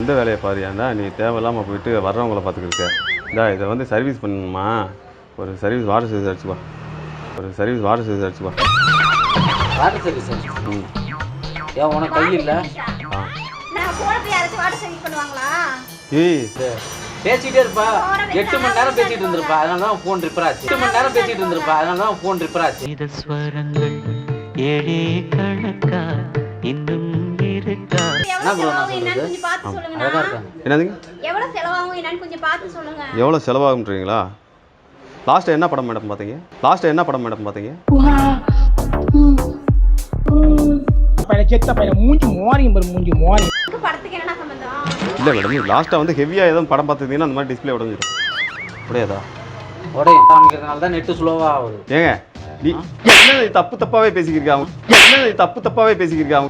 இந்த வேலையை பாருயாண்டா நீ தேவையில்லாமல் போயிட்டு வர்றவங்கள பார்த்துக்கிருக்க. இந்தா இதை வந்து சர்வீஸ் பண்ணணுமா, ஒரு சர்வீஸ் வாட்டர் சர்வீஸ் அடிச்சுப்பா, ஒரு சர்வீஸ் வாட்டர் சர்வீஸ் அடிச்சுப்பா. Water service? ஏன் உனக்கு கை இல்லை? ஏய் பேசிட்டே இருப்பா, 8 மணி நேரம் பேசிட்டு இருந்திருப்பா, அதனால தான் ஃபோன் ரிப்பேர் ஆச்சு. 8 மணி நேரம் பேசிட்டு இருந்திருப்பா, அதனால தான் ஃபோன் ரிப்பேர் ஆச்சு. இது ஸ்வரங்கள் ஏழே கணக்கா இன்னும் இருக்கா? என்ன ப்ரோ நான் சொல்றது? அழகா இருக்காங்க. என்னதுங்க? எவ்வளவு செலவாகும் என்னன்னு கொஞ்சம் பார்த்து சொல்லுங்க. எவ்வளோ செலவாகுன்றீங்களா? லாஸ்ட்டாக என்ன படம் மேடம் பார்த்தீங்க? லாஸ்ட்டாக என்ன படம் மேடம் பார்த்தீங்க? படத்துக்கு என்ன சம்பந்தம்? இல்லை மேடம், லாஸ்ட்டாக வந்து ஹெவியாக எதுவும் படம் பார்த்துருந்தீங்கன்னா அந்த மாதிரி டிஸ்பிளே உடஞ்சிடும். உடையாதா? உடையும் காமிக்கிறதுனால தான் நெட்டு ஸ்லோவாக ஆகுது. ஏங்க நீ என்ன தப்பு தப்பாகவே பேசிக்கிருக்காங்க, என்ன தப்பு தப்பாகவே பேசிக்கிருக்காங்க.